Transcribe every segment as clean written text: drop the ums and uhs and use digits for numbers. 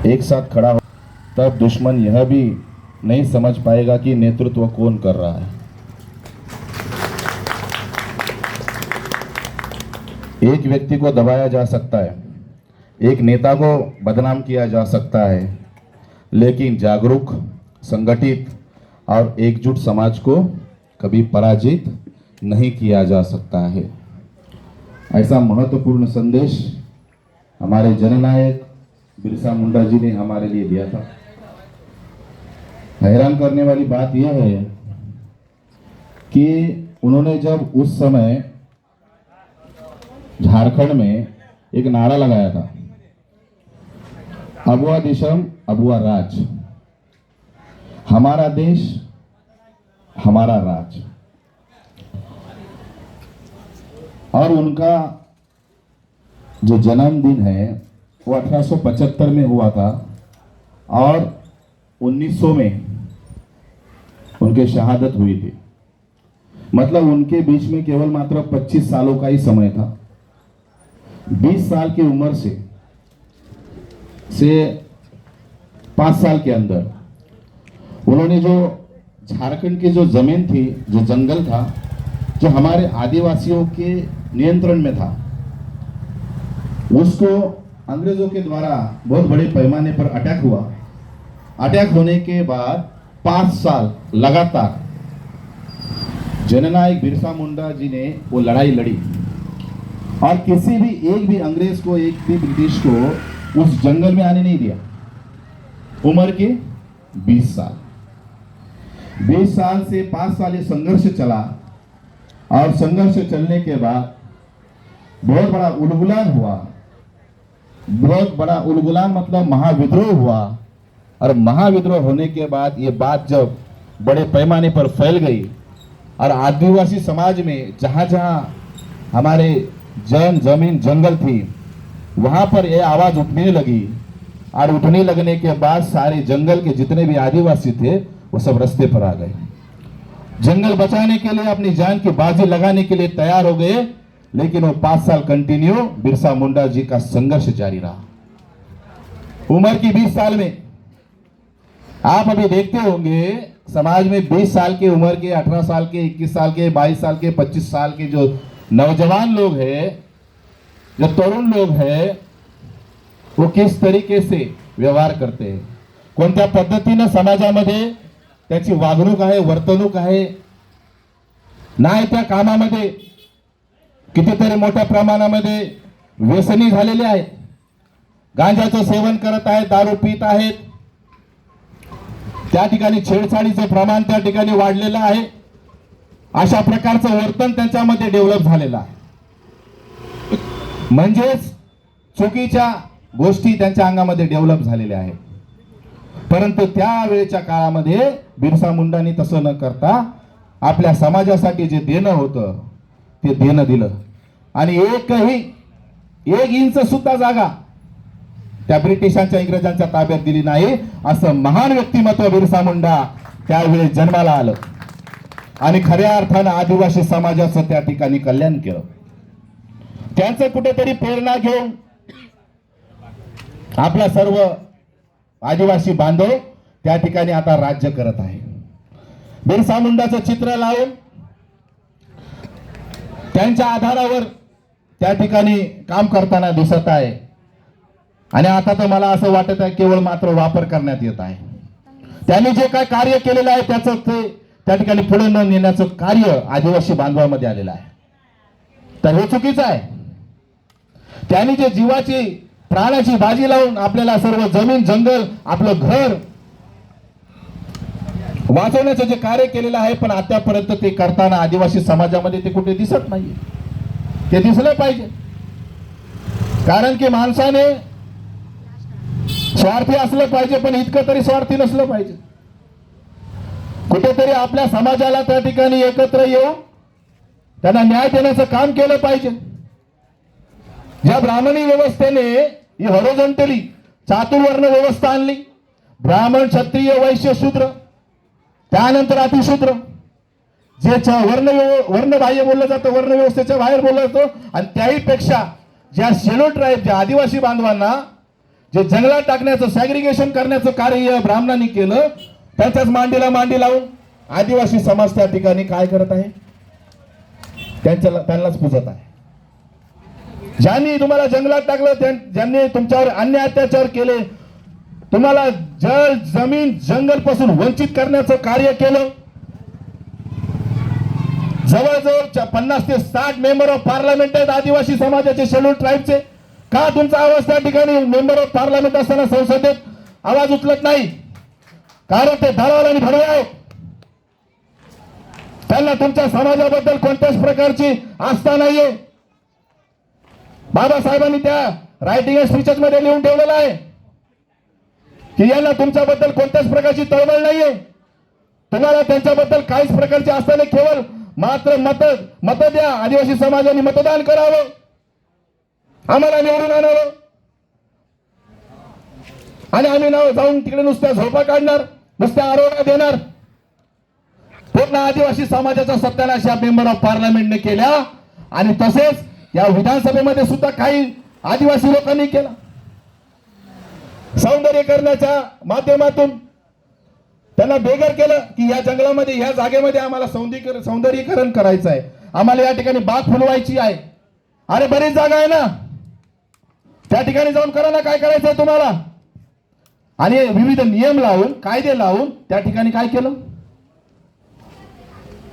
एक साथ खड़ा हो, तब दुश्मन यह भी नहीं समझ पाएगा कि नेतृत्व कौन कर रहा है। एक व्यक्ति को दबाया जा सकता है, एक नेता को बदनाम किया जा सकता है, लेकिन जागरूक, संगठित और एकजुट समाज को कभी पराजित नहीं किया जा सकता है। ऐसा महत्वपूर्ण संदेश हमारे जननायक बिरसा मुंडा जी ने हमारे लिए दिया था। हैरान करने वाली बात यह है कि उन्होंने जब उस समय झारखंड में एक नारा लगाया था, अबुआ देशम अबुआ राज, हमारा देश हमारा राज। और उनका जो जन्मदिन है वो 1875 में हुआ था और 1900 में उनके शहादत हुई थी। मतलब उनके बीच में केवल मात्र 25 सालों का ही समय था। 20 साल की उम्र से 5 साल के अंदर उन्होंने जो झारखंड की जो जमीन थी, जो जंगल था, जो हमारे आदिवासियों के नियंत्रण में था, उसको अंग्रेजों के द्वारा बहुत बड़े पैमाने पर अटैक हुआ। अटैक होने के बाद 5 साल लगातार जननायक बिरसा मुंडा जी ने वो लड़ाई लड़ी और किसी भी एक भी अंग्रेज को, एक भी ब्रिटिश को उस जंगल में आने नहीं दिया। उम्र के 20 साल, 20 साल से 5 साल ये संघर्ष चला और संघर्ष चलने के बाद बहुत बड़ा उलगुलान हुआ। बहुत बड़ा उलगुलान मतलब महाविद्रोह हुआ। और महाविद्रोह होने के बाद ये बात जब बड़े पैमाने पर फैल गई और आदिवासी समाज में जहां जहां हमारे जमीन जंगल थी वहां पर यह आवाज उठने लगी। और उठने लगने के बाद सारे जंगल के जितने भी आदिवासी थे वो सब रास्ते पर आ गए। जंगल बचाने के लिए अपनी जान की बाजी लगाने के लिए तैयार हो गए। लेकिन वो 5 साल कंटिन्यू बिरसा मुंडा जी का संघर्ष जारी रहा। उम्र की 20 साल में आप अभी देखते होंगे समाज में 20 साल की उम्र के, 18 साल के, 21 साल के, 22 साल के, 25 साल के जो नौजवान लोग हैं, जो तरुण लोग हैं, वो किस तरीके से व्यवहार करते हैं, कोणत्या पद्धतीने समाजामध्ये त्याची वागणूक आहे, वर्तणूक आहे, नाही त्या कामामध्ये कितीतरी मोठ्या प्रमाणामध्ये व्यसनी झालेले आहेत, गांजाचं सेवन करत आहेत, दारू पित आहेत, त्या ठिकाणी छेडछाडीचे प्रमाण त्या ठिकाणी वाढलेलं आहे। अशा प्रकारचं वर्तन त्यांच्यामध्ये डेव्हलप झालेलं आहे। म्हणजेच चुकीच्या गोष्टी त्यांच्या अंगामध्ये डेव्हलप झालेल्या आहेत। परंतु त्यावेळेच्या काळामध्ये बिरसा मुंडांनी तसं न करता आपल्या समाजासाठी जे देणं होतं ते देणं दिलं आणि एक इंच सुद्धा जागा त्या ब्रिटिशांच्या, इंग्रजांच्या ताब्यात दिली नाही। असं महान व्यक्तिमत्व बिरसा मुंडा त्यावेळेस जन्माला आलं आणि खऱ्या अर्थानं आदिवासी समाजाचं त्या ठिकाणी कल्याण केलं। त्यांचं कुठेतरी प्रेरणा घेऊन आपला सर्व आदिवासी बांधव त्या ठिकाणी आता राज्य करत आहे। बिरसा मुंडाचं चित्र लावून त्यांच्या आधारावर त्या ठिकाणी काम करताना दिसत आहे आणि आता तर मला असं वाटत आहे केवळ मात्र वापर करण्यात येत आहे। त्यांनी जे काय कार्य केलेलं आहे त्याचं ते त्या ठिकाणी पुढे न नेण्याचं कार्य आदिवासी बांधवामध्ये आलेलं आहे। तर हे चुकीचं आहे। त्यांनी जे जीवाची, प्राणाची बाजी लावून आपल्याला सर्व जमीन, जंगल, आपलं घर वाचवण्याचं जे कार्य केलेलं आहे, पण आतापर्यंत ते करताना आदिवासी समाजामध्ये ते कुठे दिसत नाहीये। ते दिसलं पाहिजे, कारण की माणसाने स्वार्थी असलं पाहिजे, पण इतकं तरी स्वार्थी नसलं पाहिजे। कुठेतरी आपल्या समाजाला त्या ठिकाणी एकत्र येऊन त्यांना न्याय देण्याचं काम केलं पाहिजे। ज्या ब्राह्मणी व्यवस्थेने ही हॉरिझॉन्टली चातुर्वर्ण व्यवस्था आणली, ब्राह्मण, क्षत्रिय, वैश्य, शूद्र, त्यानंतर अतिशूद्र, जे वर्ण बाह्य बोललं जातं, वर्ण व्यवस्थेच्या बाहेर बोललं जातं, आणि त्याही पेक्षा ज्या शेड्यूल ट्राईब, ज्या आदिवासी बांधवांना जे जंगलात टाकण्याचं सॅग्रिगेशन करण्याचं कार्य ब्राह्मणांनी केलं, त्याच्याच मांडीला मांडी लावून आदिवासी समाज त्या ठिकाणी काय करत आहे, त्यांनाच पुजत आहे. ज्यांनी तुम्हाला जंगलात टाकलं, ज्यांनी तुमच्यावर अन्याय अत्याचार केले, तुम्हाला जल जमीन जंगल पासून वंचित करण्याचं कार्य केलं, जवळजवळ 50 ते 60 मेंबर ऑफ पार्लमेंट आहेत आदिवासी समाजाचे, शेड्यूल ट्राईबचे. का तुमचा आवाज त्या ठिकाणी मेंबर ऑफ पार्लमेंट असताना संसदेत आवाज उचलत नाही? कारण ते दलाल आणि भडवे आहेत. त्यांना तुमच्या समाजाबद्दल कोणत्याच प्रकारची आस्था नाहीये. बाबासाहेबांनी त्या रायटिंग स्पीचेस मध्ये लिहून ठेवलेलं आहे की यांना तुमच्याबद्दल कोणत्याच प्रकारची तळमळ नाहीये. तुम्हाला त्यांच्याबद्दल काहीच प्रकारची आस्था नाही. केवळ मात्र मत द्या, आदिवासी समाजाने मतदान करावं, आम्हाला निवडून आणावं, आणि आम्ही जाऊन तिकडे नुसत्या झोपा काढणार, नुसत्या आरोग्य देणार. पूर्ण आदिवासी समाजाचा सत्यानाश या मेंबर ऑफ पार्लमेंटने केल्या. आणि तसेच या विधानसभेमध्ये सुद्धा काही आदिवासी लोकांनी केला. सौंदर्यीकरणाच्या माध्यमातून त्यांना बेघर केलं की या जंगलामध्ये, या जागेमध्ये आम्हाला सौंदर्यीकरण करायचं आहे, आम्हाला या ठिकाणी बाग फुलवायची आहे. अरे बरीच जागा आहे ना, त्या ठिकाणी जाऊन करा ना, काय करायचंय तुम्हाला. आणि विविध नियम लावून, कायदे लावून त्या ठिकाणी काय केलं,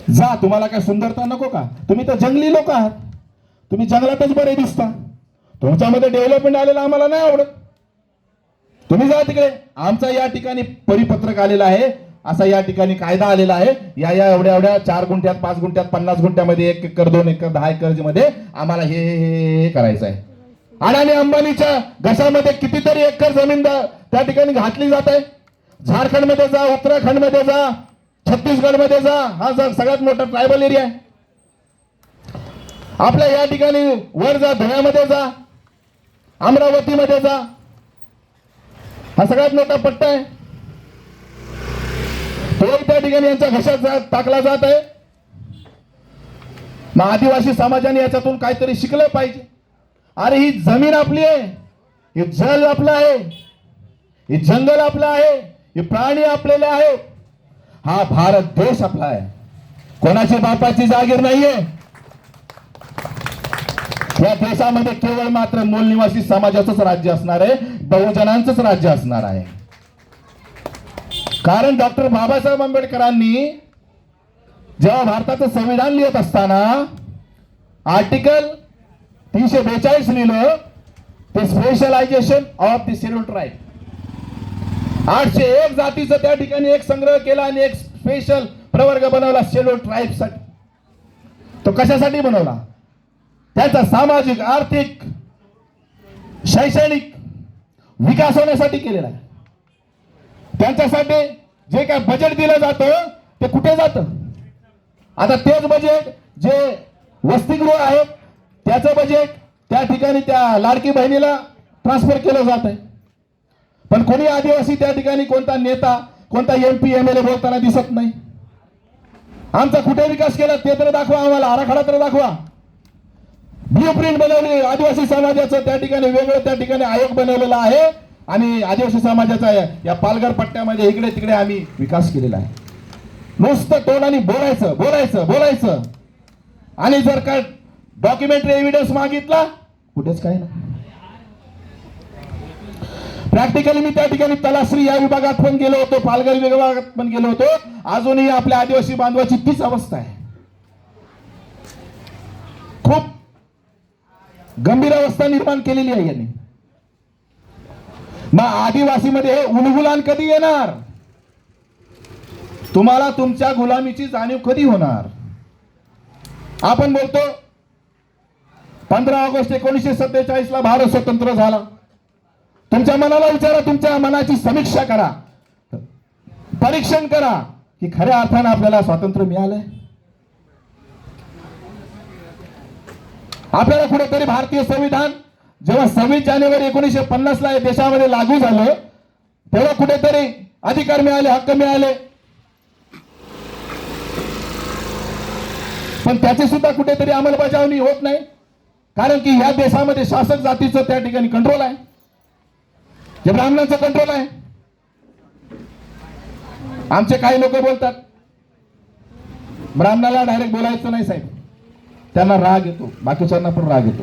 जा, तुम्हाला काय सुंदरता नको का? तुम्ही तर जंगली लोक आहात, तुम्ही जंगलातच बरे दिसता, तुमच्यामध्ये डेव्हलपमेंट आलेलं आम्हाला नाही आवडत, तुम्ही जा तिकडे. आमचा या ठिकाणी परिपत्रक आलेला आहे, असा या ठिकाणी कायदा आलेला आहे, या एवढ्या 4 गुंठ्यात, 5 गुंठ्यात, 50 गुंठ्यामध्ये 1 एकर, 2 एकर, 10 एकर मध्ये आम्हाला हे करायचं आहे. अडाणी अंबानीच्या घशामध्ये कितीतरी एकर जमीन त्या ठिकाणी घातली जात आहे. झारखंडमध्ये जा, उत्तराखंडमध्ये जा, छत्तीसगडमध्ये जा, हा सगळ्यात मोठा ट्रायबल एरिया आहे. आपल्या या ठिकाणी वर जा, धुळ्यामध्ये जा, अमरावतीमध्ये जा, हा सगळ्यात मोठा पट्टा आहे. तो त्या ठिकाणी यांच्या घशात टाकला जात आहे. मग आदिवासी समाजाने याच्यातून काहीतरी शिकलं पाहिजे. अरे ही जमीन आपली आहे, हे जल आपलं आहे, हे जंगल आपलं आहे, हे प्राणी आपलेले आहेत, हा भारत देश आपला आहे, कोणाची बापाची जागीर नाहीये. या देशामध्ये केवळ मात्र मूल निवासी समाजाचंच राज्य असणार आहे, बहुजनांचंच राज्य असणार आहे. कारण डॉक्टर बाबासाहेब आंबेडकरांनी जेव्हा भारताचं संविधान लिहित असताना आर्टिकल 342 लिहिलं, ते specialization of the schedule tribe. 801 जातीचं त्या ठिकाणी एक संग्रह केला आणि एक स्पेशल प्रवर्ग बनवला शेड्यूल ट्राईब साठी. तो कशासाठी बनवला? त्याचा सामाजिक, आर्थिक, शैक्षणिक विकास होण्यासाठी केलेला आहे. त्यांच्यासाठी जे काय बजेट दिलं जातं ते कुठे जातं? आता तेच बजेट जे वसतिगृह आहेत त्याचं बजेट त्या ठिकाणी त्या लाडकी बहिणीला ट्रान्सफर केलं जात आहे. पण कोणी आदिवासी त्या ठिकाणी, कोणता नेता, कोणता MP MLA बोलताना दिसत नाही. आमचा कुठे विकास केला ते तर दाखवा, आम्हाला आराखडा तर दाखवा. ब्ल्यूप्रिंट बनवली आदिवासी समाजाचं, त्या ठिकाणी वेगळं त्या ठिकाणी आयोग बनवलेला आहे आणि आदिवासी समाजाचा या पालघर पट्ट्यामध्ये इकडे तिकडे आम्ही विकास केलेला आहे. नुसतं तोंडाने बोलायचं बोलायचं बोलायचं, आणि जर का डॉक्युमेंटरी एव्हिडन्स मागितला कुठेच काही नाही. प्रॅक्टिकली मी त्या ठिकाणी तलाश्री या विभागात पण गेलो होतो, पालघर विभागात पण गेलो होतो. अजूनही आपल्या आदिवासी बांधवाची तीच अवस्था आहे. खूप गंभीर अवस्था निर्माण केलेली आहे यांनी. मग आदिवासीमध्ये हे उलगुलान कधी येणार? तुम्हाला तुमच्या गुलामीची जाणीव कधी होणार? आपण बोलतो 15 ऑगस्ट 1947 ला भारत स्वतंत्र झाला. तुमच्या मनाला विचारा, तुमच्या मनाची समीक्षा करा, परीक्षण करा की खऱ्या अर्थाने आपल्याला स्वातंत्र्य मिळालंय. आपल्याला कुठेतरी भारतीय संविधान जेव्हा 26 जानेवारी 1950 ला देशामध्ये लागू झालं तेव्हा कुठेतरी अधिकार मिळाले, हक्क मिळाले, पण त्याची सुद्धा कुठेतरी अंमलबजावणी होत नाही. कारण की या देशामध्ये शासक जातीचं त्या ठिकाणी कंट्रोल आहे. जे ब्राह्मणांचा कंट्रोल आहे. आमचे काही लोक बोलतात ब्राह्मणाला डायरेक्ट बोलायचं नाही साहेब, त्यांना राग येतो, बाकीच्यांना पण राग येतो.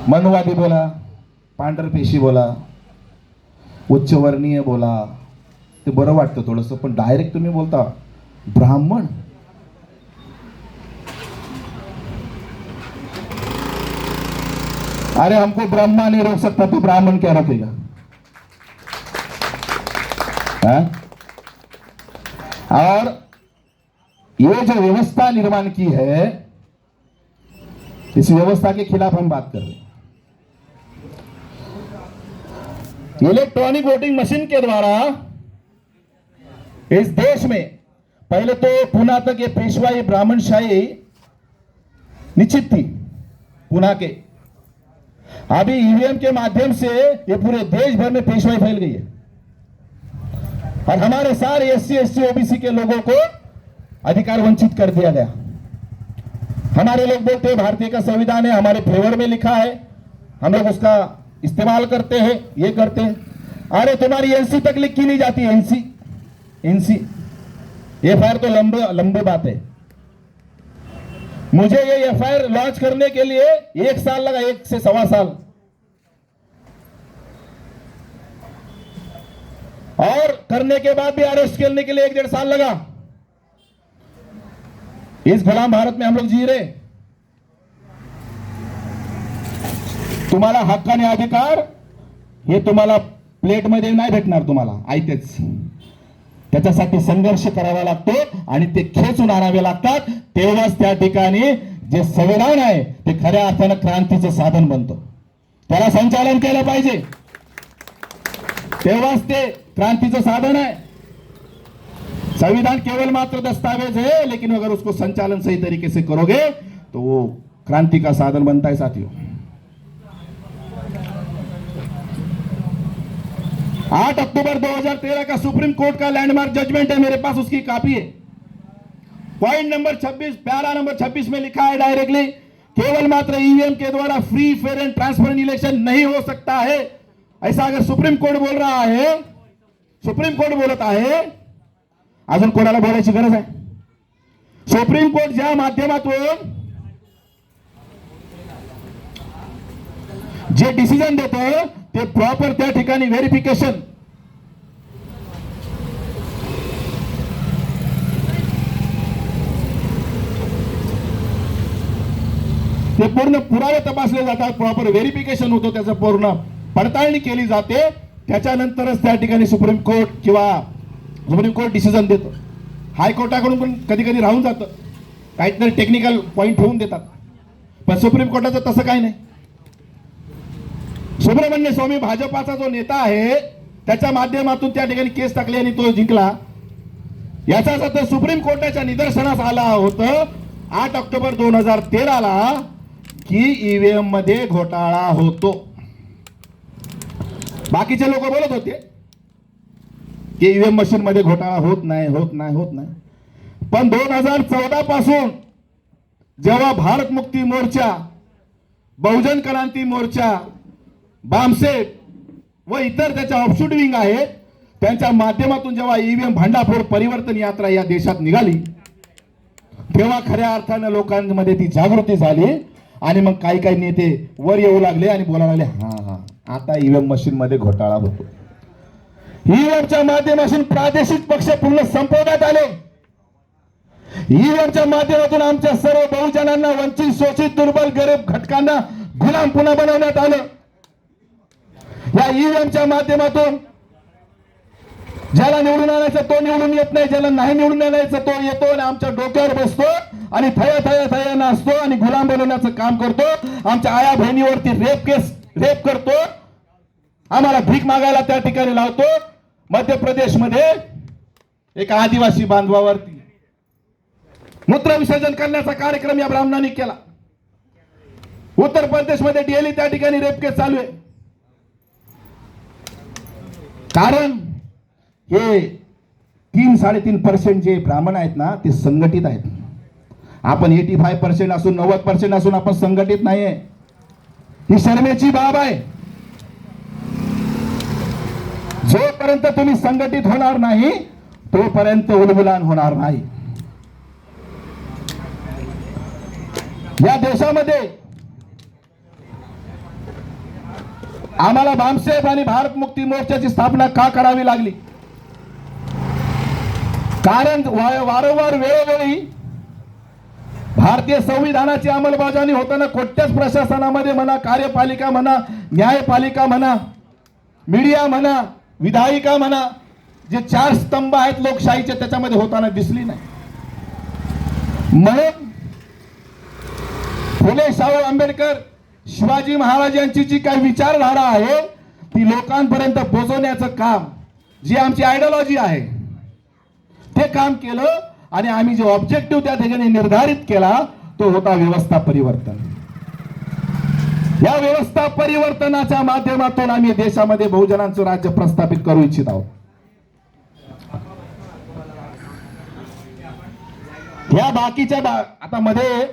मनुवादी बोला, पांढरपेशी बोला, उच्चवर्णीय बोला, ते बरं वाटतं थोडंसं. पण डायरेक्ट तुम्ही बोलता ब्राह्मण, अरे हमको ब्रह्मा नहीं रोक सकता तो ब्राह्मण क्या रोकेगा? और ये जो व्यवस्था निर्माण की है, इस व्यवस्था के खिलाफ हम बात कर रहे हैं. इलेक्ट्रॉनिक वोटिंग मशीन के द्वारा इस देश में पहले तो पुणे तक ये पेशवाई ब्राह्मणशाही निश्चित थी. पुणे के अभी ईवीएम के माध्यम से ये पूरे देश भर में पेशवाई फैल गई है और हमारे सारे एससी एसटी ओबीसी के लोगों को अधिकार वंचित कर दिया गया. हमारे लोग बोलते हैं भारतीय का संविधान है, हमारे फेवर में लिखा है, हम लोग उसका इस्तेमाल करते हैं, ये करते हैं. अरे तुम्हारी एनसी तक लिखी नहीं जाती. एनसी एफआईआर तो लंबे बात है. मुझे ये एफआईआर लॉन्च करने के लिए 1 साल लगा, 1 से सवा साल, और करने के बाद भी अरेस्ट करने के लिए 1-1.5 साल लगा. इस गुलाम भारत में हम लोग जी रहे. तुम्हाला हक्क आणि अधिकार हे तुम्हाला प्लेट मध्ये नाही भेटणार, तुम्हाला आयतेच. त्याच्यासाठी संघर्ष करावा लागतो आणि ते खेचून आणावे लागतात. तेव्हाच त्या ठिकाणी जे संविधान आहे ते खऱ्या अर्थानं क्रांतीचं साधन बनतं. त्याला संचालन केलं पाहिजे, तेव्हाच ते क्रांतीचं साधन है. संविधान केवल मात्र दस्तावेज है, लेकिन अगर उसको संचालन सही तरीके से करोगे तो वो क्रांति का साधन बनता है साथियों. 8 अक्टूबर 2013 का सुप्रीम कोर्ट का लैंडमार्क जजमेंट है, मेरे पास उसकी कॉपी है. पॉइंट नंबर 26, पैरा नंबर 26 में लिखा है डायरेक्टली, केवल मात्र ईवीएम के द्वारा free fair end transparent election नहीं हो सकता है. ऐसा अगर सुप्रीम कोर्ट बोल रहा है, सुप्रीम कोर्ट बोलत आहे, अजून कोणाला बोलायची गरज आहे? सुप्रीम कोर्ट ज्या माध्यमातून जे डिसिजन देतं ते प्रॉपर त्या ठिकाणी व्हेरिफिकेशन, ते पूर्ण पुरावे तपासले जातात, प्रॉपर व्हेरिफिकेशन होतं, त्याचं पूर्ण पडताळणी केली जाते. त्याच्यानंतरच त्या ठिकाणी सुप्रीम कोर्ट किंवा सुप्रीम कोर्ट डिसिजन देतं. हायकोर्टाकडून पण कधी कधी राहून जातं, काहीतरी टेक्निकल पॉइंट ठेवून देतात, पण सुप्रीम कोर्टाचं तसं काही नाही. सुब्रमण्य स्वामी भाजपाचा जो नेता आहे त्याच्या माध्यमातून त्या ठिकाणी केस टाकली आणि तो जिंकला. याचाच अर्थ सुप्रीम कोर्टाच्या निदर्शनास आला होतं 8 ऑक्टोबर 2013 ला की ईव्हीएम मध्ये घोटाळा होतो. बाकीचे लोक बोलत होते की ईव्हीएम मशीन मध्ये घोटाळा होत नाही. पण 2014 पासून जेव्हा भारत मुक्ती मोर्चा, बहुजन क्रांती मोर्चा, बामसेट व इतर त्याच्या ऑफशूट विंग आहेत, त्यांच्या माध्यमातून जेव्हा ईव्हीएम भांडाफोड परिवर्तन यात्रा या देशात निघाली, तेव्हा खऱ्या अर्थानं लोकांमध्ये ती जागृती झाली आणि मग काही नेते वर येऊ लागले आणि बोलायला लागले, हा आता ईव्हीएम मशीन मध्ये घोटाळा होतो. ईव्हीएमच्या माध्यमातून प्रादेशिक पक्ष पूर्ण संपवण्यात आले. ईव्हीएमच्या माध्यमातून आमच्या सर्व बहुजनांना, वंचित, शोषित, दुर्बल, गरीब घटकांना गुलाम पुन्हा बनवण्यात आलं. या ईव्हीएमच्या माध्यमातून ज्याला निवडून आणायचं तो निवडून येत नाही, ज्याला नाही निवडून आणायचं तो येतो आणि आमच्या डोक्यावर बसतो आणि थया नाचतो आणि गुलाम बनवण्याचं काम करतो. आमच्या आया बहिणीवरती रेप करतो, आम्हाला भीक मागायला त्या ठिकाणी लावतो. मध्य प्रदेश मध्ये एक आदिवासी बांधवावरती मूत्र विसर्जन करण्याचा कार्यक्रम या ब्राह्मणांनी केला. उत्तर प्रदेश मध्ये डेली त्या ठिकाणी रेप केस चालू आहे. कारण हे 3-3.5% जे ब्राह्मण आहेत ना ते संघटित आहेत. आपण 85% असून 90% असून आपण संघटित नाहीये. ही शर्मेची बाब आहे. जोपर्यंत तुम्ही संघटित होणार नाही तोपर्यंत उलगुलान होणार नाही. या देशामध्ये आम्हाला बामसेफ आणि भारत मुक्ती मोर्चाची स्थापना का करावी लागली? कारण वारंवार वेळोवेळी भारतीय संविधानाची अंमलबजावणी होताना कोणत्याच प्रशासनामध्ये म्हणा, कार्यपालिका म्हणा, न्यायपालिका म्हणा, मीडिया म्हणा, विधायिका म्हणा, जे 4 स्तंभ आहेत लोकशाहीचे त्याच्यामध्ये होताना दिसली नाही. म्हणून फुले शाहू आंबेडकर, शिवाजी महाराज यांची जी काही विचारधारा आहे ती लोकांपर्यंत पोहोचवण्याचं काम, जी आमची आयडियोलॉजी आहे ते काम केलं. आणि आम्ही जो ऑब्जेक्टिव्ह त्या ठिकाणी निर्धारित केला तो होता व्यवस्था परिवर्तन. या व्यवस्था परिवर्तनाच्या माध्यमातून आम्ही देशामध्ये बहुजनांचं राज्य प्रस्थापित करू इच्छित आहोत. या बाकीच्या आता मध्ये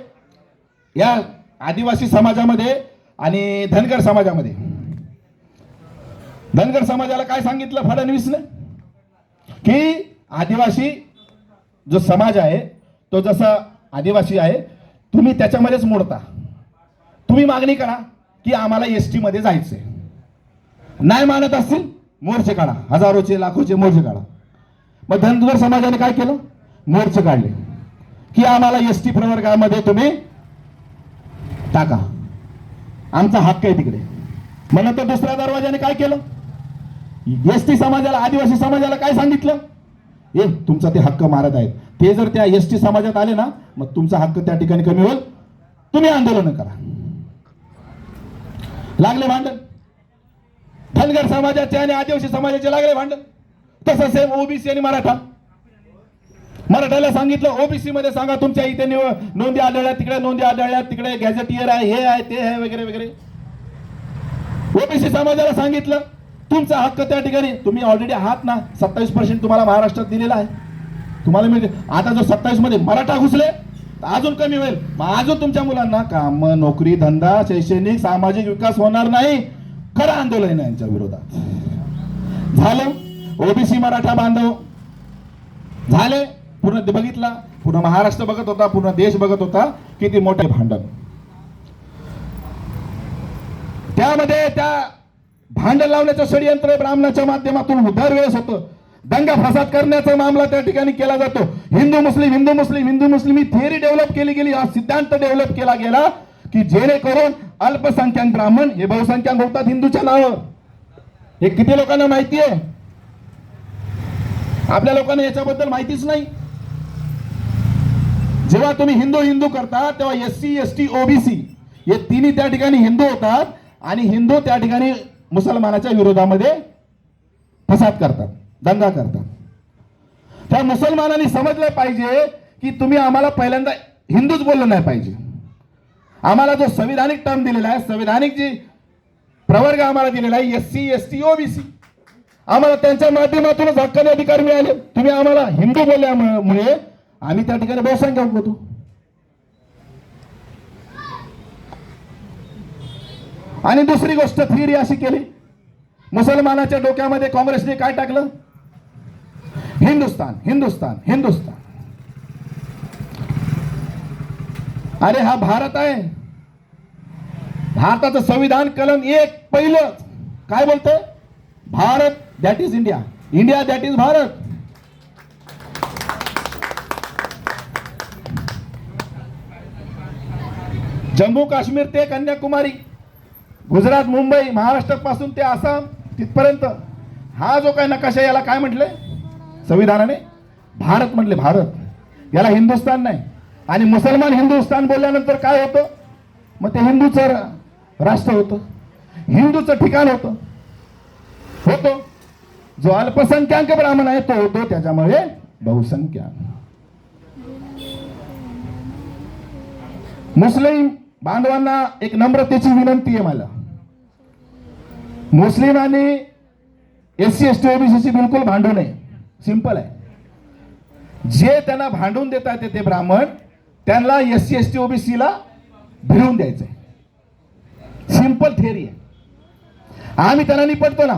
या आदिवासी समाजामध्ये आणि धनगर समाजामध्ये, धनगर समाजाला काय सांगितलं फडणवीसने की आदिवासी जो समाज आहे तो जसा आदिवासी आहे तुम्ही त्याच्यामध्येच मोडता. तुम्ही मागणी करा की आम्हाला एसटी मध्ये जायचंय. नाही मानत असतील मोर्चे काढा, हजारोचे लाखोचे मोर्चे काढा. मग धनगर समाजाने काय केलं? मोर्चे काढले की आम्हाला एसटी प्रवर्गामध्ये तुम्ही टाका, आमचा हक्क आहे तिकडे. मग नंतर दुसऱ्या दरवाजाने काय केलं? एसटी समाजाला, आदिवासी समाजाला काय सांगितलं? ए तुमचा ते हक्क मारत आहेत, ते जर त्या एसटी समाजात आले ना मग तुमचा हक्क त्या ठिकाणी कमी होईल, तुम्ही आंदोलन करा. लागले भांडण, धनगर समाजाचे आणि आदिवासी समाजाचे लागले भांडण. तसं सेम ओबीसी आणि मराठाला सांगितलं ओबीसी मध्ये सांगा तुमच्या इथे नोंदी आढळल्या, तिकडे नोंदी आढळल्या, तिकडे गॅझेटियर आहे, हे आहे, ते आहे, वगैरे वगैरे. ओबीसी समाजाला सांगितलं तुमचा हक्क त्या ठिकाणी तुम्ही ऑलरेडी आहात ना, 27% तुम्हाला महाराष्ट्रात दिलेला आहे, तुम्हाला मिळते. आता जर 27 मध्ये मराठा घुसले तर अजून कमी होईल. मग अजून तुमच्या मुलांना काम, नोकरी, धंदा, शैक्षणिक, सामाजिक विकास होणार नाही. खरं आंदोलन आहे यांच्या विरोधात. झालं ओबीसी मराठा बांधव झाले. पूर्ण बघितला, पूर्ण महाराष्ट्र बघत होता, पूर्ण देश बघत होता किती मोठे भांडण. त्यामध्ये त्या भांडण लावण्याचं षडयंत्र ब्राह्मणाच्या माध्यमातून दरवेळेस होतं. दंगा फसाद करण्याचा मामला त्या ठिकाणी केला जातो. हिंदू मुस्लिम हिंदू मुस्लिम हिंदू मुस्लिम ही थिअरी डेव्हलप केली गेली, हा सिद्धांत डेव्हलप केला गेला की जेणेकरून अल्पसंख्याक ब्राह्मण हे बहुसंख्याक होतात हिंदूच्या नावावर. हे किती लोकांना माहिती आहे? आपल्या लोकांना याच्याबद्दल माहितीच नाही. जेव्हा तुम्ही हिंदू हिंदू करता तेव्हा एससी एसटी ओबीसी हे तिन्ही त्या ठिकाणी हिंदू होतात आणि हिंदू त्या ठिकाणी मुसलमानाच्या विरोधामध्ये फसाद करतात, दंगा करतात. त्या मुसलमानांनी समजलं पाहिजे की तुम्ही आम्हाला पहिल्यांदा हिंदूच बोललं नाही पाहिजे. आम्हाला जो संविधानिक टर्म दिलेला आहे, संविधानिक जी प्रवर्ग आम्हाला दिलेला आहे एससी एसटी ओबीसी, आम्हाला त्यांच्या माध्यमातूनच हक्काचे अधिकार मिळाले. तुम्ही आम्हाला हिंदू बोलल्यामुळे आम्ही त्या ठिकाणी बहुसंख्याक होतो. आणि दुसरी गोष्ट थिअरी अशी केली, मुसलमानाच्या डोक्यामध्ये काँग्रेसने काय टाकलं? हिंदुस्तान हिंदुस्तान हिंदुस्तान. अरे हा भारत आहे. भारताचं संविधान कलम 1 पहिलं काय बोलतंय? Bharat that is India, India that is Bharat. Jammu Kashmir ते कन्याकुमारी, गुजरात, मुंबई, महाराष्ट्र पासून ते आसाम तिथपर्यंत हा जो काय नकाशा याला काय म्हटलंय संविधानाने? भारत म्हटले. भारत, याला हिंदुस्थान नाही. आणि मुसलमान हिंदुस्थान बोलल्यानंतर काय होतं? मग ते हिंदूचं राष्ट्र होतं, हिंदूचं ठिकाण होतं. जो अल्पसंख्याक ब्राह्मण आहे तो होतो त्याच्यामुळे बहुसंख्याक. मुस्लिम बांधवांना एक नम्रतेची विनंती आहे मला. मुस्लिम आणि एससी एसटी ओबीसीची बिलकुल भांडू नये. सिंपल आहे. जे त्यांना भांडून देतात ते ब्राह्मण, त्यांना एससी एसटी ओबीसीला भिडवून द्यायचंय. सिंपल थिअरी आहे. आम्ही त्यांना निपटतो ना.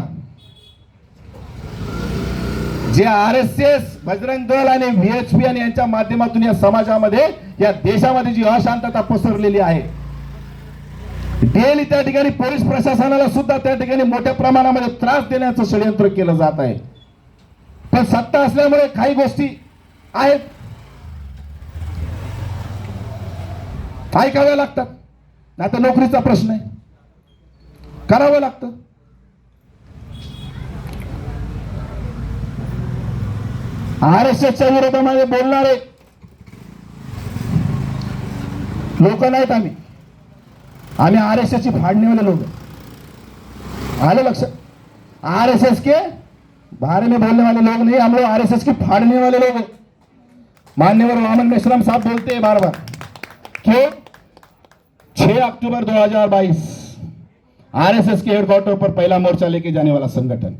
जे RSS, बजरंग दल आणि VHP आणि यांच्या माध्यमातून या समाजामध्ये, या देशामध्ये जी अशांतता पसरलेली आहे, डेली त्या ठिकाणी पोलीस प्रशासनाला सुद्धा त्या ठिकाणी मोठ्या प्रमाणामध्ये त्रास देण्याचं षडयंत्र केलं जात आहे. पण सत्ता असल्यामुळे काही गोष्टी आहेत ऐकाव्या लागतात. आता नोकरीचा प्रश्न आहे, करावं लागतं. RSSच्या विरोधामध्ये बोलणारे लोक नाहीत आम्ही RSSची फाडणीवाले लोक. आले लक्षात? RSS के बारे में बोलने वाले लोग नहीं, हम लोग RSS की फाड़ने वाले लोग. मान्यवर वामन मेश्राम साहब बोलते हैं बार बार, क्यों? 6 अक्टूबर 2022 RSS के हेडक्वार्टर पर पहला मोर्चा लेके जाने वाला संगठन,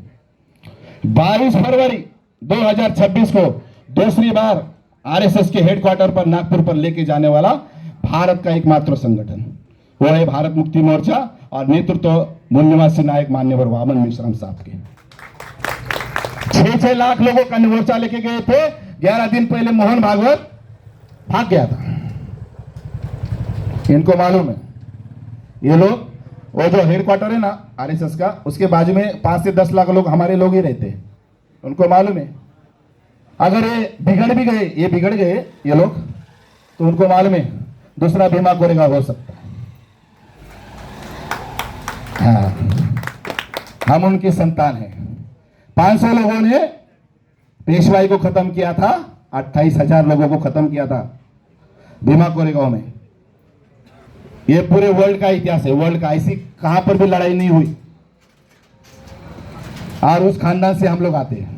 22 फरवरी 2026 को दूसरी बार RSS के हेडक्वार्टर पर नागपुर पर लेके जाने वाला भारत का एकमात्र संगठन, वो है भारत मुक्ति मोर्चा और नेतृत्व मूल्यवासी नायक मान्यवर वामन मेश्राम साहब के. 6 लाख लोगों का मोर्चा लेके गए थे. 11 दिन पहले मोहन भागवत भाग गया था. इनको मालूम है, ये लोग, वो जो हेडक्वार्टर है ना RSS का, उसके बाजू में 5 से 10 लाख लोग हमारे लोग ही रहते हैं. उनको मालूम है अगर ये बिगड़ भी गए, ये बिगड़ गए ये लोग, तो उनको मालूम है दूसरा भीमा कोरेगांव हो सकता है. हाँ, हम उनकी संतान हैं. 500 लोगों ने पेशवाई को खत्म किया था, 28,000 लोगों को खत्म किया था भीमा कोरेगांव में. ये पूरे वर्ल्ड का इतिहास है, वर्ल्ड का. ऐसी कहां पर भी लड़ाई नहीं हुई. और उस खानदान से हम लोग आते हैं.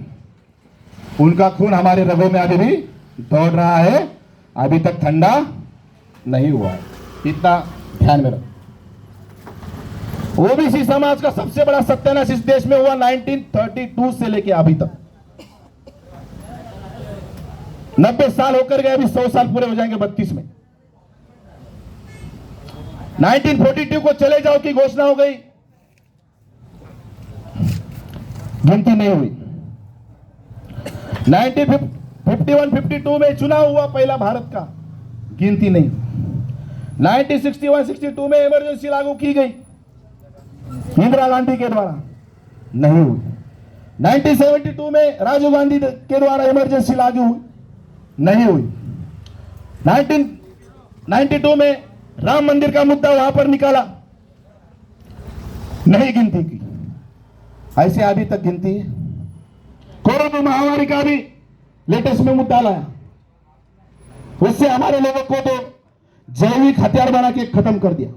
उनका खून हमारे रगों में अभी भी दौड़ रहा है, अभी तक ठंडा नहीं हुआ है. इतना ध्यान में रखो. ओबीसी समाज का सबसे बड़ा सत्यानाश इस देश में हुआ 1932 से लेके अभी तक. 90 साल होकर गए, अभी 100 साल पूरे हो जाएंगे 32 में. 1942 को चले जाओ की घोषणा हो गई, गिनती नहीं हुई. 1951-52 में चुनाव हुआ पहला भारत का, गिनती नहीं. 1961-62 में इमरजेंसी लागू की गई इंदिरा गांधी के द्वारा, नहीं हुई. 1972 में राजीव गांधी के द्वारा इमरजेंसी लागू हुई, नहीं हुई. 1992 में राम मंदिर का मुद्दा वहां पर निकाला, नहीं गिनती की. ऐसे अभी तक गिनती है. कोरोना महामारी का भी लेटेस्ट में मुद्दा लाया, उससे हमारे लोगों को तो जैविक हथियार बना के खत्म कर दिया.